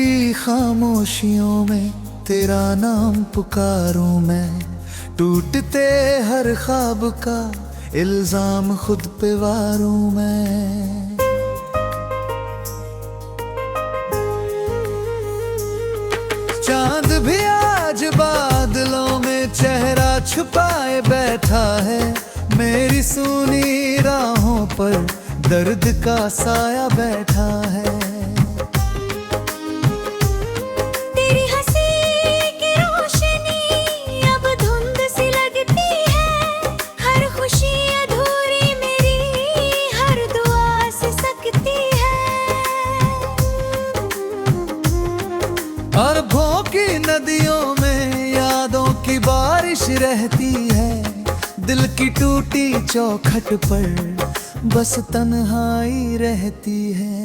की खामोशियों में तेरा नाम पुकारूं मैं, टूटते हर ख्वाब का इल्जाम खुद पे वारूं मैं। चांद भी आज बादलों में चेहरा छुपाए बैठा है, मेरी सूनी राहों पर दर्द का साया बैठा है। तेरी हंसी की रोशनी अब धुंध सी लगती है, हर खुशी अधूरी मेरी हर दुआ से सकती है। और भोंकी नदियों में यादों की बारिश रहती है, दिल की टूटी चौखट पर बस तन्हाई रहती है।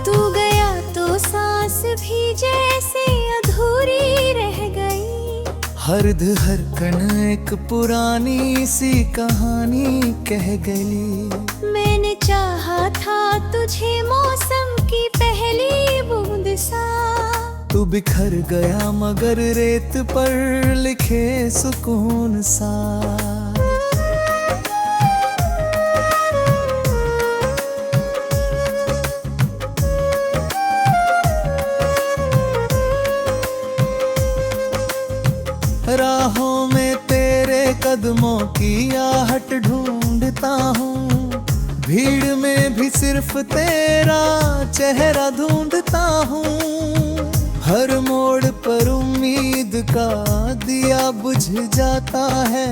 तू गया तो सांस भी जैसे अधूरी रह गई, हर धड़कन एक पुरानी सी कहानी कह गई। मैंने चाहा था तुझे मौसम की पहली बूंद सा, तू बिखर गया मगर रेत पर लिखे सुकून सा। राहों में तेरे कदमों की आहट ढूंढता हूँ, भीड़ में भी सिर्फ तेरा चेहरा ढूंढता हूँ। हर मोड़ पर उम्मीद का दिया बुझ जाता है,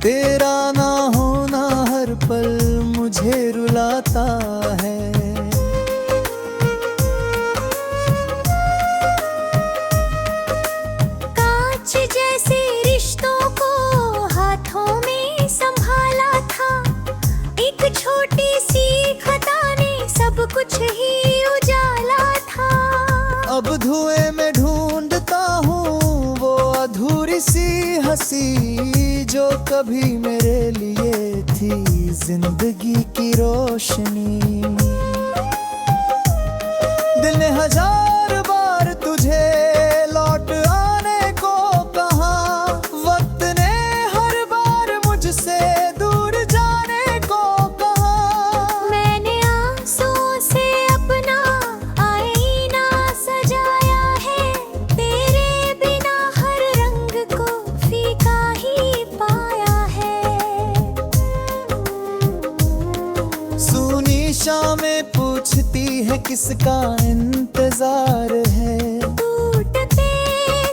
तेरा ना होना हर पल मुझे रुलाता है। कांच जैसे रिश्तों को हाथों में संभाला था, एक छोटी सी खता ने सब कुछ ही उजाला था। अब धुएं में ढूंढता हूँ वो अधूरी सी हंसी, जो कभी मेरे लिए थी जिंदगी की रोशनी। दिल ने हजार बार तुझे लौट आने को कहा, वक्त ने हर बार मुझसे दूर जाने को कहा। मैंने आंसुओं से अपना आईना सजाया है, तेरे बिना हर रंग को फीका ही पाया है। सूनी शामें पूछती है किसका इंतजार है, टूटते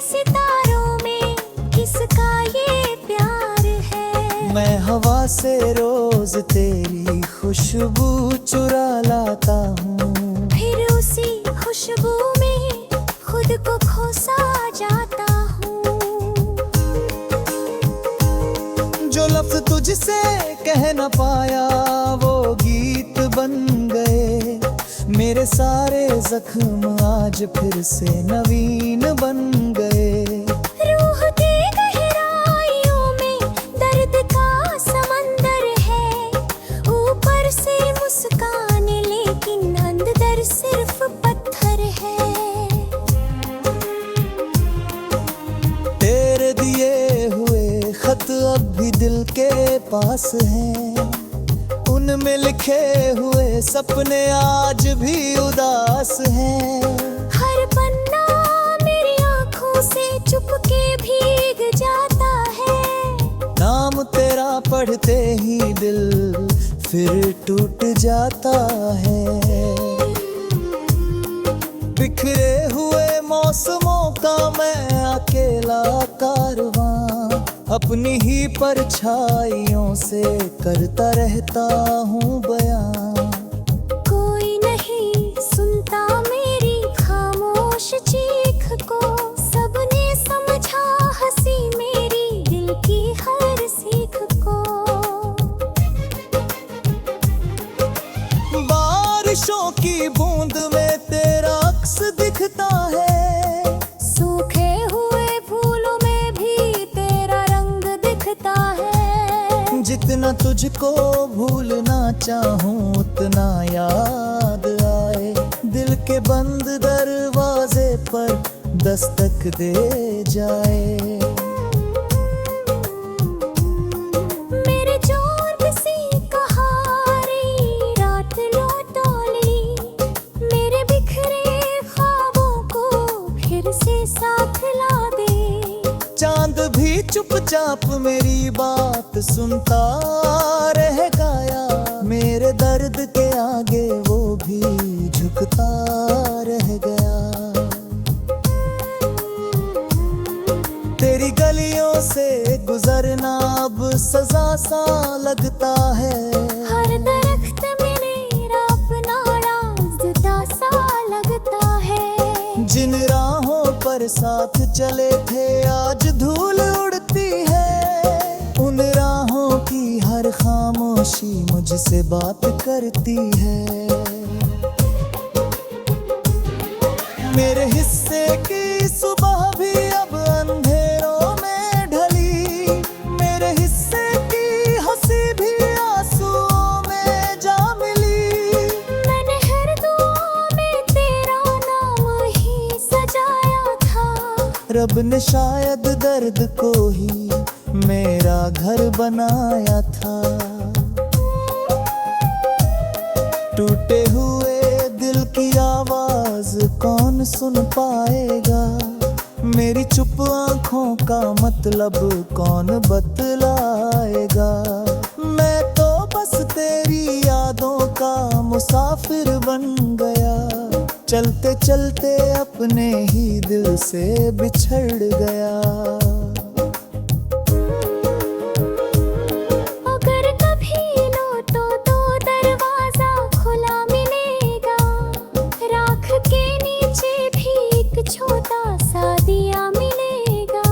सितारों में किसका ये प्यार है। मैं हवा से रोज तेरी खुशबू चुरा लाता हूँ, फिर उसी खुशबू में खुद को खोसा जाता हूँ। जो लफ्ज तुझसे कह न पाया वो गीत बन गए, मेरे सारे जख्म आज फिर से नवीन बन गए। रूह की गहराइयों में दर्द का समंदर है, ऊपर से मुस्कान लेकिन अंदर सिर्फ पत्थर है। तेरे दिए हुए खत अब भी दिल के पास हैं, उनमें लिखे हुए सपने आज भी उदास हैं। हर पन्ना मेरी आंखों से चुपके भीग जाता है, नाम तेरा पढ़ते ही दिल फिर टूट जाता है। बिखरे हुए मौसमों का मैं अकेला कारवां, अपनी ही परछाइयों से करता रहता हूँ बयां। कोई नहीं सुनता मेरी खामोश चीख को, सबने समझा हंसी मेरी दिल की हर सीख को। बारिशों की बूंद में तेरा अक्स दिखता है, सूखे हुए फूलों में भी तेरा रंग दिखता है। जितना जितना तुझको भूलना चाहूं उतना याद आए, दिल के बंद दरवाजे पर दस्तक दे जाए। मेरे जोर सी कहानी रात लौटोली, मेरे बिखरे ख्वाबों को फिर से साथ ला दे। चांद भी चुपचाप मेरी बात सुनता रह गया, मेरे दर्द के आगे वो भी झुकता रह गया। तेरी गलियों से गुजरना अब सजा सा लगता है, हर दरख्त में मेरा अपना रास्ता सा लगता है। जिन राहों पर साथ चले थे आज धूल उड़ती है, उन राहों की हर खामोशी मुझसे बात करती है। मेरे हिस्से की सुबह भी अब अंधेरों में ढली, मेरे हिस्से की हंसी भी आंसुओं में जा मिली। मैंने हर दुआ में तेरा नाम ही सजाया था, रब ने शायद दर्द को ही मेरा घर बनाया था। टूटे हुए दिल की आवाज कौन सुन पाएगा, मेरी चुप आंखों का मतलब कौन बतलाएगा। मैं तो बस तेरी यादों का मुसाफिर बन गया, चलते चलते अपने ही दिल से बिछड़ गया। अगर कभी लौटो तो दरवाजा खुला मिलेगा, राख के नीचे भी एक छोटा सा दिया मिलेगा।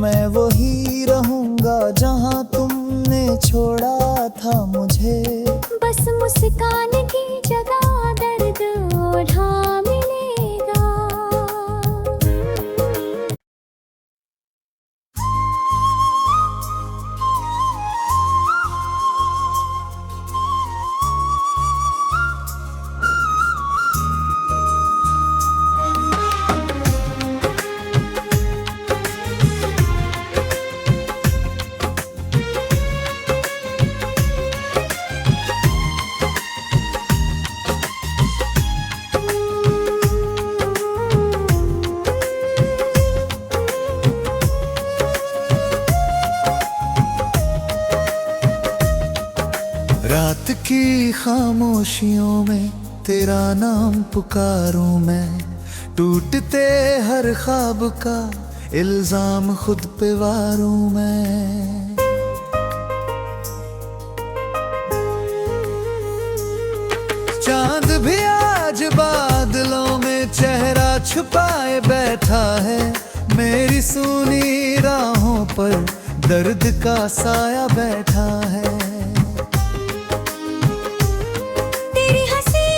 मैं वही रहूंगा जहां तुमने छोड़ा था मुझे, बस मुस्कान की जगह दर्द ओढ़ा मिलेगा। रात की खामोशियों में तेरा नाम पुकारूं मैं, टूटते हर ख्वाब का इल्जाम खुद पे वारूं मैं। चांद भी आज बादलों में चेहरा छुपाए बैठा है, मेरी सूनी राहों पर दर्द का साया बैठा है। तेरी हंसी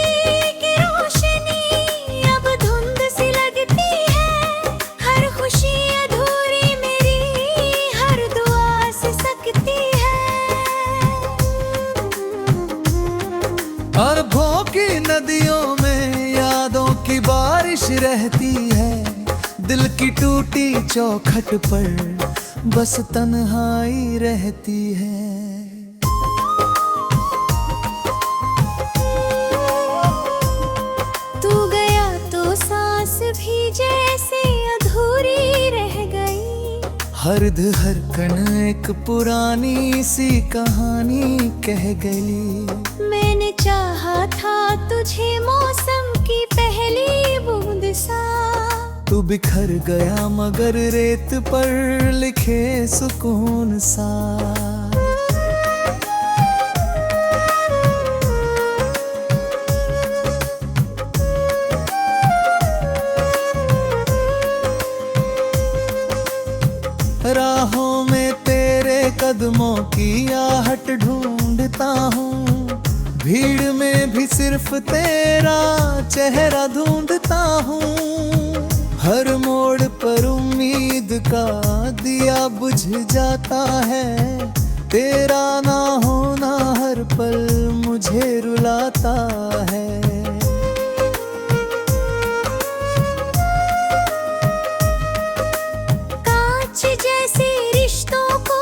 की रोशनी अब धुंध सी लगती है, हर खुशी अधूरी मेरी हर दुआ से सकती है। और भोंकी नदियों में यादों की बारिश रहती है, दिल की टूटी चौखट पर बस तन्हाई रहती है। तू गया तो सांस भी जैसे अधूरी रह गई, हर धड़कन एक पुरानी सी कहानी कह गई। मैंने चाहा था तुझे मौसम की पहली बूंद सा, तू बिखर गया मगर रेत पर लिखे सुकून सा। राहों में तेरे कदमों की आहट ढूंढता हूँ, भीड़ में भी सिर्फ तेरा चेहरा ढूंढता हूँ। हर मोड़ पर उम्मीद का दिया बुझ जाता है, तेरा ना होना हर पल मुझे रुलाता है। कांच जैसे रिश्तों को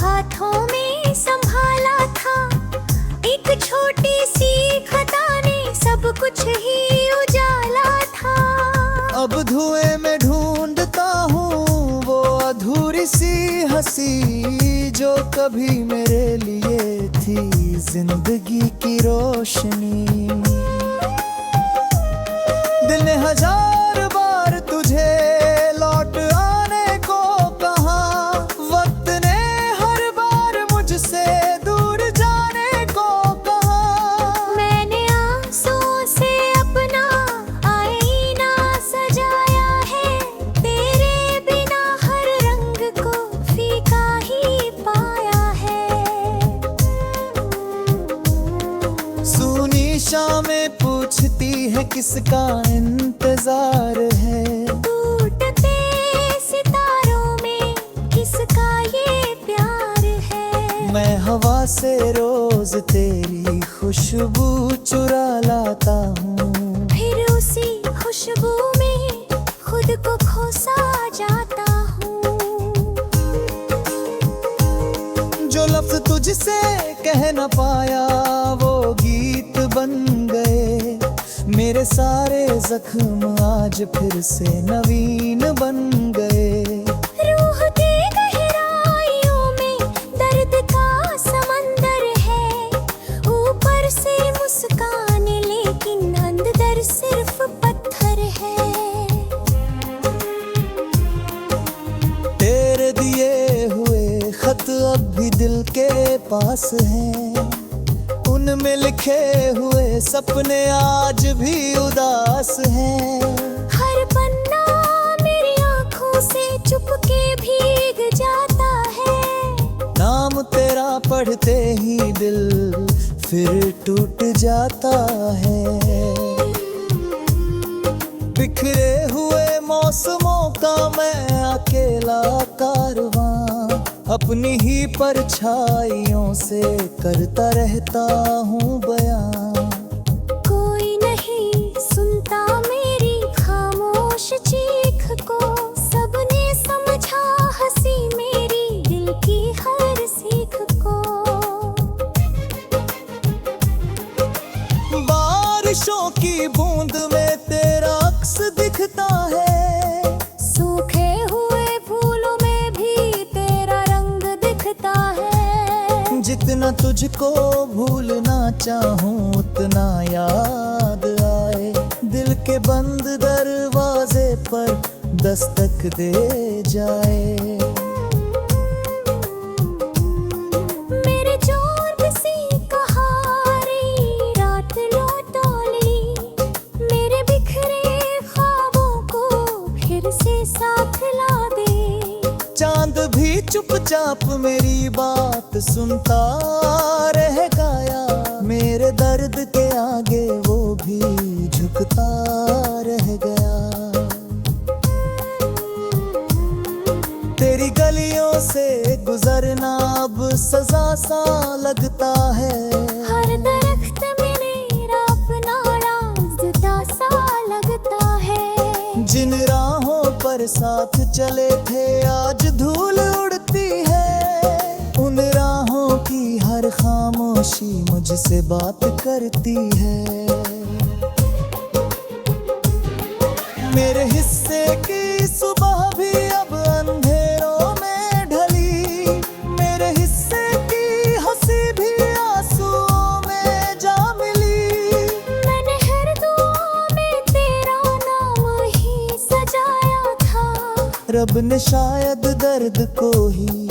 हाथों में संभाला था, एक छोटी सी खता ने सब कुछ ही उजाला था। अब धुएं में ढूंढता हूँ वो अधूरी सी हंसी जो कभी मेरे लिए थी जिंदगी की रोशनी। दिल ने हजार बार तुझे लौट आने को कहा, वक्त ने हर बार मुझसे दूर जाने को कहा। मैंने आंसुओं से अपना आईना सजाया है, तेरे बिना हर रंग को फीका ही पाया है। सूनी शामें पूछती है किसका इंतजार है, टूटते सितारों में किसका ये प्यार है। मैं हवा से रोज तेरी खुशबू चुरा लाता हूँ, फिर उसी खुशबू में खुद को खोसा जाता हूँ। जो लफ्ज तुझसे कह न पाया वो गीत बन गए। मेरे सारे जख्म आज फिर से नवीन बन गए। रूह की गहराइयों में दर्द का समंदर है, ऊपर से मुस्कान लेकिन अंदर सिर्फ पत्थर है। तेरे दिए हुए खत अब भी दिल के पास हैं, उनमें लिखे हुए सपने आज भी उदास हैं। हर पन्ना मेरी आंखों से चुपके भीग जाता है, नाम तेरा पढ़ते ही दिल फिर टूट जाता है। बिखरे हुए मौसमों का मैं अकेला कारवां, अपनी ही परछाइयों से करता रहता हूँ बयां। कोई नहीं सुनता मेरी खामोश चीख को, सबने समझा हंसी मेरी दिल की हर सीख को। बारिशों की बूंद में तेरा अक्स दिखता है, सूखे हुए फूलों में भी तेरा रंग दिखता है। जितना तुझको भूलना चाहूँ उतना याद आए, दिल के बंद दरवाजे पर दस्तक दे जाए। मेरे जोर सी कहारी रात लौटोली, मेरे बिखरे ख्वाबों को फिर से साथ ला दे। चांद भी चुपचाप मेरी बात सुनता रह गया, मेरे दर्द के आगे वो भी झुकता रह गया। तेरी गलियों से गुजरना अब सजा सा लगता है, हर दरख्त में मेरा अपना राज़ सा लगता है। जिन राहों पर साथ चले थे आज धूल उड़ती है, उन राहों की हर खामोशी मुझसे बात करती है। मेरे हिस्से की सुबह भी अब अंधेरों में ढली, मेरे हिस्से की हंसी भी आंसुओं में जा मिली। मैंने हर दुआ में तेरा नाम ही सजाया था, रब ने शायद दर्द को ही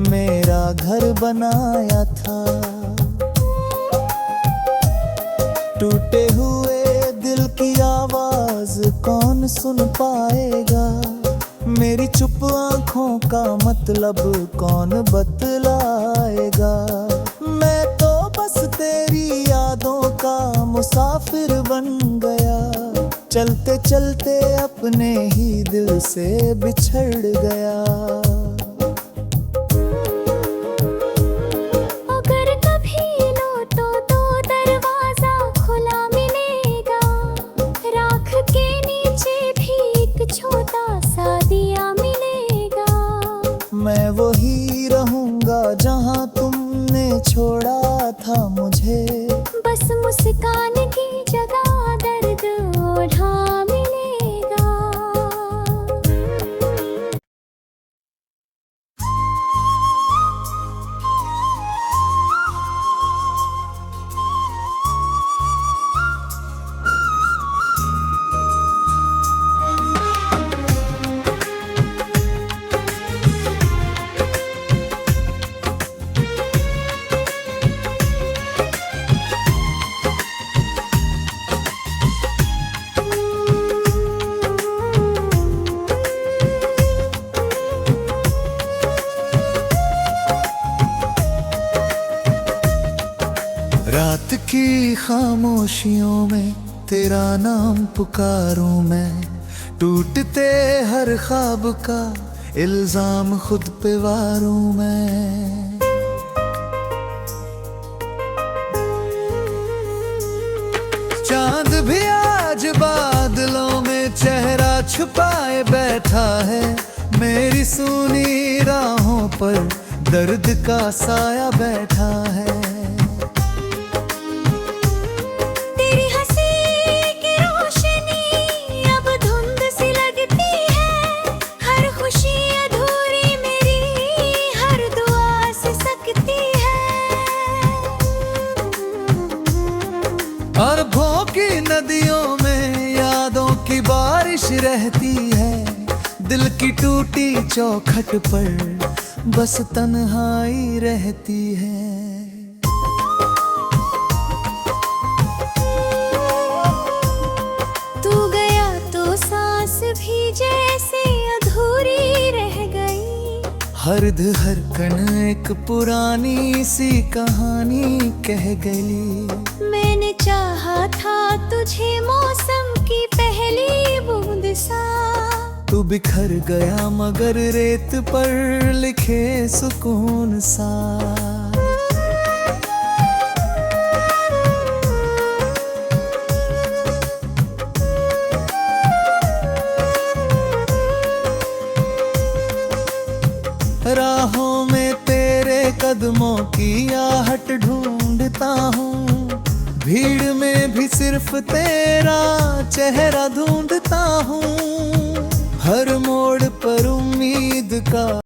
मेरा घर बनाया था। टूटे हुए दिल की आवाज कौन सुन पाएगा, मेरी चुप आंखों का मतलब कौन बतलाएगा। मैं तो बस तेरी यादों का मुसाफिर बन गया, चलते चलते अपने ही दिल से बिछड़ गया। मैं वही रहूंगा जहां तुमने छोड़ा था मुझे। बस मुस्कान की जगह दर्द ओढ़ा मिलेगा। रात की खामोशियों में तेरा नाम पुकारूं मैं, टूटते हर ख्वाब का इल्जाम खुद पे वारूं मैं। चांद भी आज बादलों में चेहरा छुपाए बैठा है, मेरी सूनी राहों पर दर्द का साया बैठा है। तेरी हंसी की रोशनी अब धुंध सी लगती है, हर खुशी अधूरी मेरी हर दुआ से सकती है। और भोंकी नदियों में यादों की बारिश रहती है, दिल की टूटी चौखट पर बस तन्हाई रहती है। तू गया तो सांस भी जैसे अधूरी रह गई, हर धड़कन एक पुरानी सी कहानी कह गई। मैंने चाहा था तुझे मौसम की पहली बूंद सा, तू बिखर गया मगर रेत पर लिखे सुकून सा। राहों में तेरे कदमों की आहट ढूंढता हूँ, भीड़ में भी सिर्फ तेरा चेहरा ढूंढता हूँ। हर मोड़ पर उम्मीद का